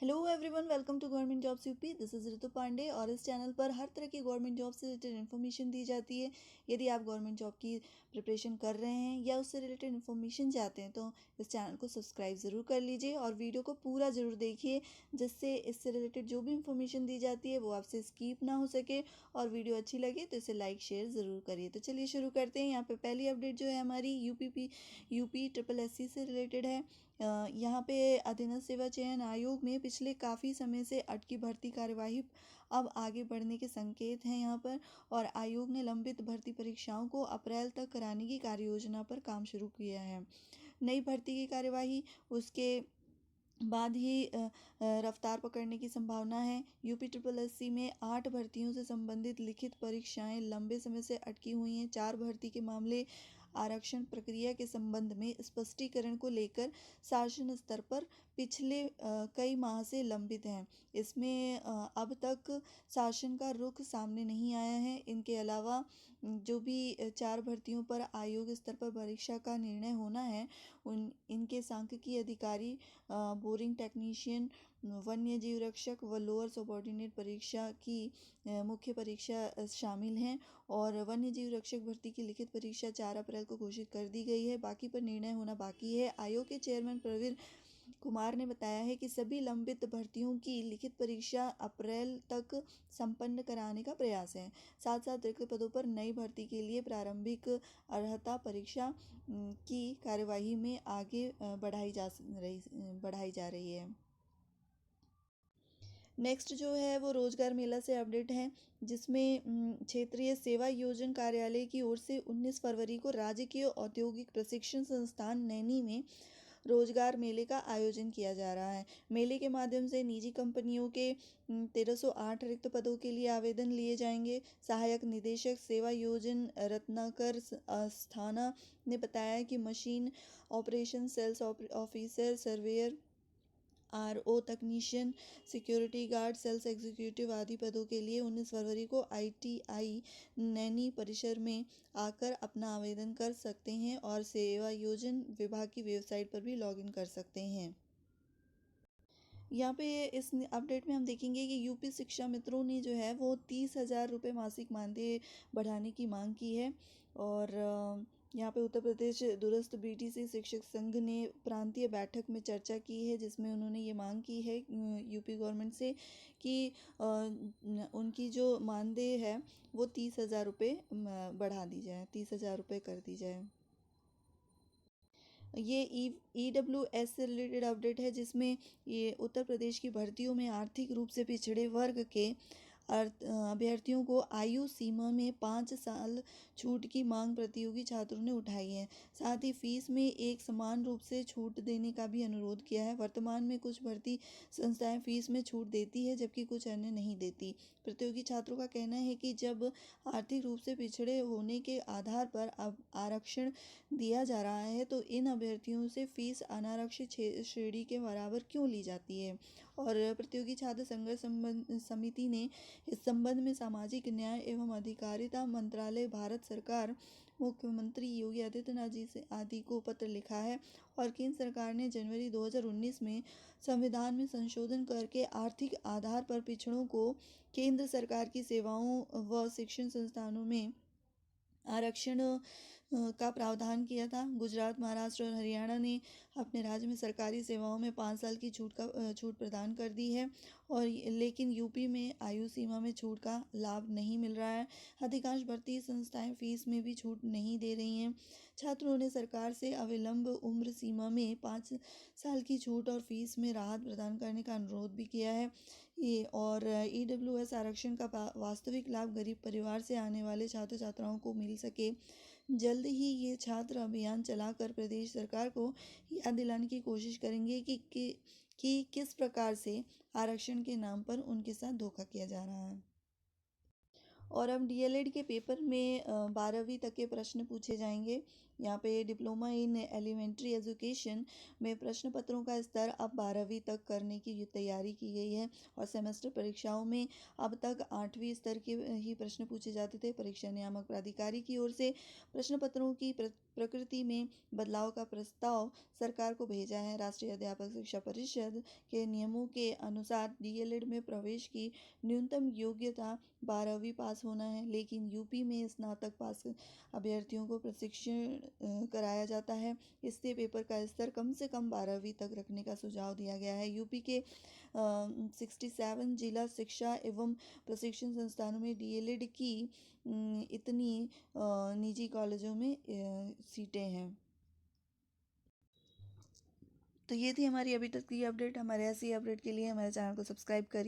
Hello everyone, welcome to government jobs UP. This is Ritu Pandey और इस channel पर हर तरह की गवर्नमेंट जॉब से रिलेटेड इन्फॉर्मेशन दी जाती है। यदि आप गवर्नमेंट जॉब की प्रिपरेशन कर रहे हैं या उससे रिलेटेड इन्फॉर्मेशन चाहते हैं तो इस चैनल को सब्सक्राइब ज़रूर कर लीजिए और वीडियो को पूरा ज़रूर देखिए, जिससे इससे रिलेटेड जो भी इन्फॉर्मेशन दी जाती है वो आपसे स्किप ना हो सके। और वीडियो अच्छी लगे तो इसे लाइक शेयर ज़रूर करिए। तो चलिए शुरू करते हैं। यहाँ पे पहली अपडेट जो है हमारी यूपी ट्रिपल एससी से रिलेटेड है। यहाँ पे अधीनस्थ सेवा चयन आयोग में पिछले काफ़ी समय से अटकी भर्ती कार्यवाही अब आगे बढ़ने के संकेत हैं यहाँ पर। और आयोग ने लंबित भर्ती परीक्षाओं को अप्रैल तक कराने की कार्य योजना पर काम शुरू किया है। नई भर्ती की कार्यवाही उसके बाद ही रफ्तार पकड़ने की संभावना है। यूपी ट्रिपल एससी में 8 भर्तियों से संबंधित लिखित परीक्षाएं लंबे समय से अटकी हुई हैं। 4 भर्ती के मामले आरक्षण प्रक्रिया के संबंध में स्पष्टीकरण को लेकर शासन स्तर पर पिछले कई माह से लंबित हैं। इसमें अब तक शासन का रुख सामने नहीं आया है। इनके अलावा जो भी 4 भर्तियों पर आयोग स्तर पर परीक्षा का निर्णय होना है, इनके सांख्यिकी अधिकारी, बोरिंग टेक्नीशियन, वन्य जीव रक्षक व लोअर सबऑर्डिनेट परीक्षा की मुख्य परीक्षा शामिल हैं। और वन्य जीव रक्षक भर्ती की लिखित परीक्षा 4 अप्रैल को घोषित कर दी गई है। बाकी पर निर्णय होना बाकी है। आयोग के चेयरमैन प्रवीण कुमार ने बताया है कि सभी लंबित भर्तियों की लिखित परीक्षा अप्रैल तक संपन्न कराने का प्रयास है। साथ साथ रिक्त पदों पर नई भर्ती के लिए प्रारंभिक अर्हता परीक्षा की कार्यवाही में आगे बढ़ाई जा रही है। नेक्स्ट जो है वो रोजगार मेला से अपडेट है, जिसमें क्षेत्रीय सेवा योजन कार्यालय की ओर से 19 फरवरी को राजकीय औद्योगिक प्रशिक्षण संस्थान नैनी में रोजगार मेले का आयोजन किया जा रहा है। मेले के माध्यम से निजी कंपनियों के 1308 रिक्त पदों के लिए आवेदन लिए जाएंगे। सहायक निदेशक सेवा योजन रत्नाकर अस्थाना ने बताया कि machine operation, sales officer, surveyor, RO technician, security guard, sales executive आदि पदों के लिए 19 फरवरी को आईटीआई नैनी परिसर में आकर अपना आवेदन कर सकते हैं और सेवा योजन विभाग की वेबसाइट पर भी लॉगिन कर सकते हैं। यहाँ पे इस अपडेट में हम देखेंगे कि यूपी शिक्षा मित्रों ने जो है वो 30,000 रुपये मासिक मानदेय बढ़ाने की मांग की है। और यहाँ पे उत्तर प्रदेश दूरस्थ बीटीसी शिक्षक संघ ने प्रांतीय बैठक में चर्चा की है, जिसमें उन्होंने ये मांग की है यूपी गवर्नमेंट से कि उनकी जो मानदेय है वो 30,000 रुपये बढ़ा दी जाए, 30,000 रुपये कर दी जाए। ये EWS से रिलेटेड अपडेट है, जिसमें ये उत्तर प्रदेश की भर्तियों में आर्थिक रूप से पिछड़े वर्ग के अभ्यर्थियों को आयु सीमा में 5 साल छूट की मांग प्रतियोगी छात्रों ने उठाई है। साथ ही फीस में एक समान रूप से छूट देने का भी अनुरोध किया है। वर्तमान में कुछ भर्ती संस्थाएं फीस में छूट देती है, जबकि कुछ अन्य नहीं देती। प्रतियोगी छात्रों का कहना है कि जब आर्थिक रूप से पिछड़े होने के आधार पर अब आरक्षण दिया जा रहा है तो इन अभ्यर्थियों से फीस अनारक्षित श्रेणी के बराबर क्यों ली जाती है। और प्रतियोगी छात्र संघर्ष समिति ने इस संबंध में सामाजिक न्याय एवं अधिकारिता मंत्रालय, भारत सरकार, मुख्यमंत्री योगी आदित्यनाथ जी से आदि को पत्र लिखा है। और केंद्र सरकार ने जनवरी 2019 में संविधान में संशोधन करके आर्थिक आधार पर पिछड़ों को केंद्र सरकार की सेवाओं व शिक्षण संस्थानों में आरक्षण का प्रावधान किया था। गुजरात, महाराष्ट्र और हरियाणा ने अपने राज्य में सरकारी सेवाओं में 5 साल की छूट प्रदान कर दी है। और लेकिन यूपी में आयु सीमा में छूट का लाभ नहीं मिल रहा है। अधिकांश भर्ती संस्थाएं फीस में भी छूट नहीं दे रही हैं। छात्रों ने सरकार से अविलंब उम्र सीमा में 5 साल की छूट और फीस में राहत प्रदान करने का अनुरोध भी किया है। ये और EWS आरक्षण का वास्तविक लाभ गरीब परिवार से आने वाले छात्र छात्राओं को मिल सके। जल्द ही ये छात्र अभियान चलाकर प्रदेश सरकार को याद दिलाने की कोशिश करेंगे कि किस प्रकार से आरक्षण के नाम पर उनके साथ धोखा किया जा रहा है। और अब DLED के पेपर में 12वीं तक के प्रश्न पूछे जाएंगे। यहाँ पे डिप्लोमा इन एलिमेंट्री एजुकेशन में प्रश्न पत्रों का स्तर अब 12वीं तक करने की तैयारी की गई है और सेमेस्टर परीक्षाओं में अब तक 8वीं स्तर के ही प्रश्न पूछे जाते थे। परीक्षा नियामक प्राधिकारी की ओर से प्रश्न पत्रों की प्रकृति में बदलाव का प्रस्ताव सरकार को भेजा है। राष्ट्रीय अध्यापक शिक्षा परिषद के नियमों के अनुसार डीएलएड में प्रवेश की न्यूनतम योग्यता 12वीं पास होना है, लेकिन यूपी में स्नातक पास अभ्यर्थियों को प्रशिक्षण कराया जाता है। इससे पेपर का स्तर कम से कम 12वीं तक रखने का सुझाव दिया गया है। यूपी के 67 जिला शिक्षा एवं प्रशिक्षण संस्थानों में डीएलएड की इतनी निजी कॉलेजों में सीटें हैं। तो ये थी हमारी अभी तक की अपडेट। हमारे ऐसी अपडेट के लिए हमारे चैनल को सब्सक्राइब करिए।